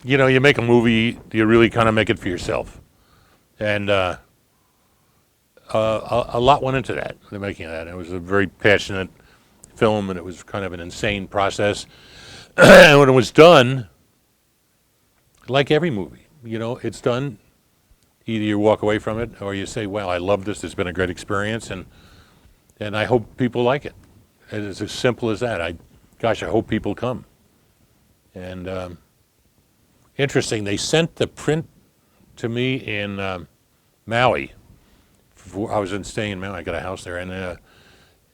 you know, you make a movie, you really kind of make it for yourself. And a lot went into that, the making of that. It was a very passionate film, and it was kind of an insane process. And when it was done, like every movie, you know, it's done. Either you walk away from it, or you say, "Wow, I love this. It's been a great experience, and I hope people like it." It's as simple as that. Gosh, I hope people come. And interesting, they sent the print to me in Maui. I was staying in Maui. I got a house there,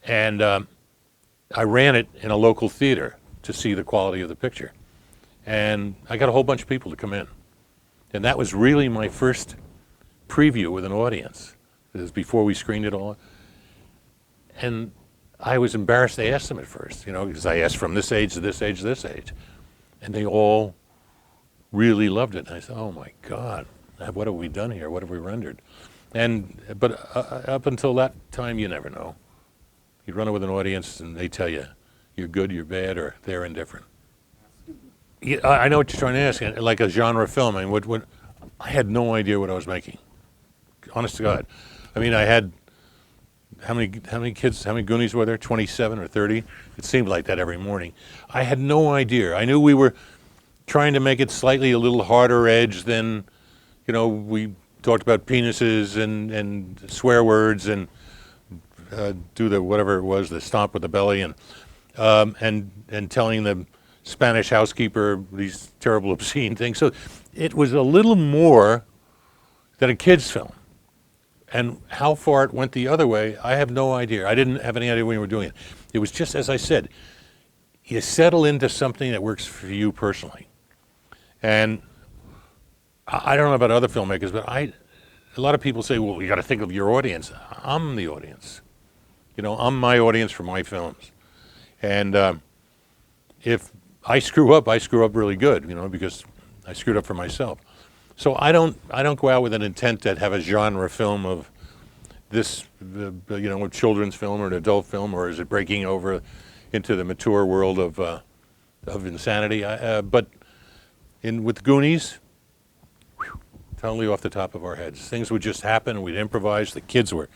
and I ran it in a local theater to see the quality of the picture. And I got a whole bunch of people to come in. And that was really my first preview with an audience. It was before we screened it all. And I was embarrassed to ask them at first, you know, because I asked from this age to this age to this age. And they all really loved it. And I said, oh my God, what have we done here? What have we rendered? But up until that time, you never know. You run it with an audience and they tell you you're good, you're bad, or they're indifferent. Yeah, I know what you're trying to ask. Like a genre film. I mean, I had no idea what I was making. Honest to God. I mean, I had how many kids, how many Goonies were there? 27 or 30? It seemed like that every morning. I had no idea. I knew we were trying to make it slightly a little harder edge than, you know, we talked about penises and swear words and do the whatever it was, the stomp with the belly, and telling the Spanish housekeeper these terrible obscene things. So it was a little more than a kid's film. And how far it went the other way, I have no idea. I didn't have any idea when we were doing it. It was just, as I said, you settle into something that works for you personally. And I don't know about other filmmakers, but a lot of people say, well, you got to think of your audience. I'm the audience. You know, I'm my audience for my films. And if I screw up really good, you know, because I screwed up for myself. So I don't go out with an intent to have a genre film of this, you know, a children's film or an adult film, or is it breaking over into the mature world of insanity? But with Goonies, totally off the top of our heads, things would just happen, and we'd improvise. The kids were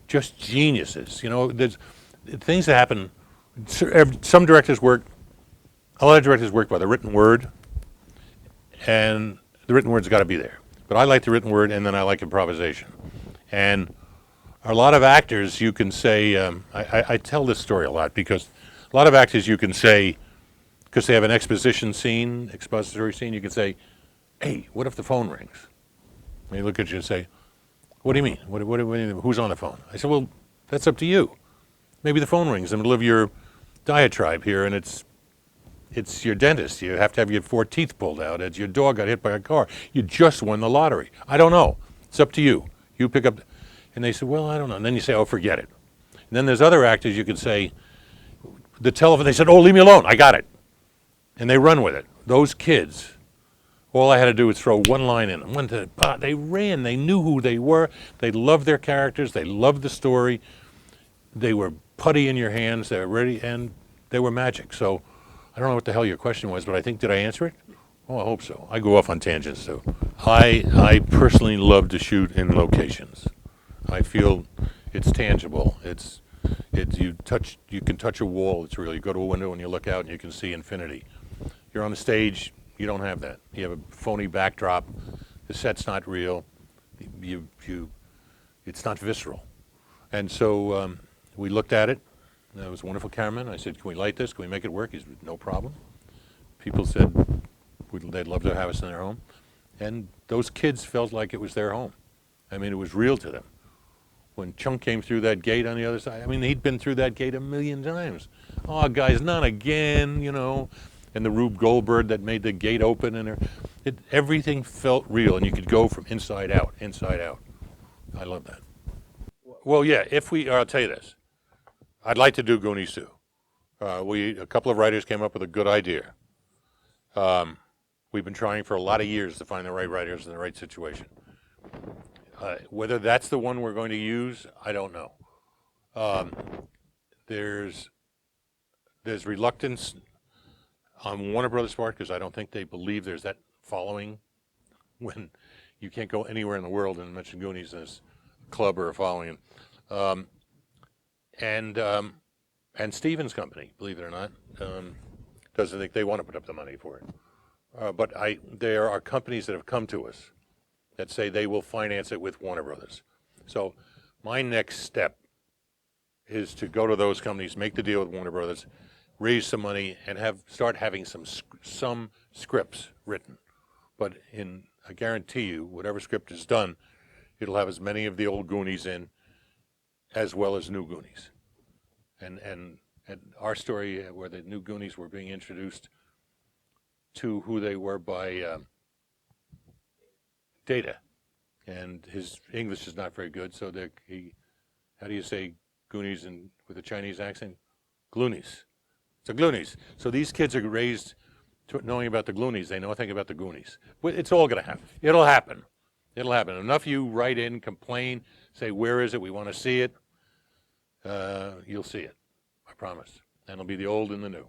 just geniuses. You know, there's things that happen. Some directors work. A lot of directors work by the written word. And the written word's got to be there. But I like the written word, and then I like improvisation. And a lot of actors, you can say, I tell this story a lot, because a lot of actors you can say, because they have an expository scene, you can say, hey, what if the phone rings? And they look at you and say, what do you mean? Who's on the phone? I said, well, that's up to you. Maybe the phone rings in the middle of your diatribe here, and it's your dentist. You have to have your 4 teeth pulled out. It's your dog got hit by a car. You just won the lottery. I don't know. It's up to you. You pick up. And they said, well, I don't know. And then you say, oh, forget it. And then there's other actors you can say, the telephone, they said, oh, leave me alone. I got it. And they run with it. Those kids, all I had to do was throw one line in. They ran. They knew who they were. They loved their characters. They loved the story. They were putty in your hands. They were ready, and they were magic. So I don't know what the hell your question was, but I think, did I answer it? Oh, I hope so. I go off on tangents, too. I personally love to shoot in locations. I feel it's tangible. You can touch a wall. It's real. You go to a window and you look out and you can see infinity. You're on the stage, you don't have that. You have a phony backdrop. The set's not real. It's not visceral. And so we looked at it. There was a wonderful cameraman. I said, can we light this? Can we make it work? He said, no problem. People said they'd love to have us in their home. And those kids felt like it was their home. I mean, it was real to them. When Chunk came through that gate on the other side, I mean, he'd been through that gate 1,000,000 times. Oh, guys, not again, you know. And the Rube Goldberg that made the gate open, and everything felt real, and you could go from inside out, inside out. I love that. Well, yeah, I'll tell you this. I'd like to do Goonies 2. A couple of writers came up with a good idea. We've been trying for a lot of years to find the right writers in the right situation. Whether that's the one we're going to use, I don't know. There's reluctance. on Warner Brothers' part, because I don't think they believe there's that following when you can't go anywhere in the world and mention Goonies as a club or a following. Um, and Stevens Company, believe it or not, doesn't think they want to put up the money for it. But there are companies that have come to us that say they will finance it with Warner Brothers. So my next step is to go to those companies, make the deal with Warner Brothers, raise some money, and start having some scripts written. But I guarantee you, whatever script is done, it'll have as many of the old Goonies in, as well as new Goonies. And our story, where the new Goonies were being introduced to who they were by Data, and his English is not very good, so how do you say Goonies with a Chinese accent? Gloonies. So Gloonies. So these kids are raised knowing about the Gloonies. They know nothing about the Goonies. It's all going to happen. It'll happen. It'll happen. Enough you write in, complain, say, where is it? We want to see it. You'll see it. I promise. And it'll be the old and the new.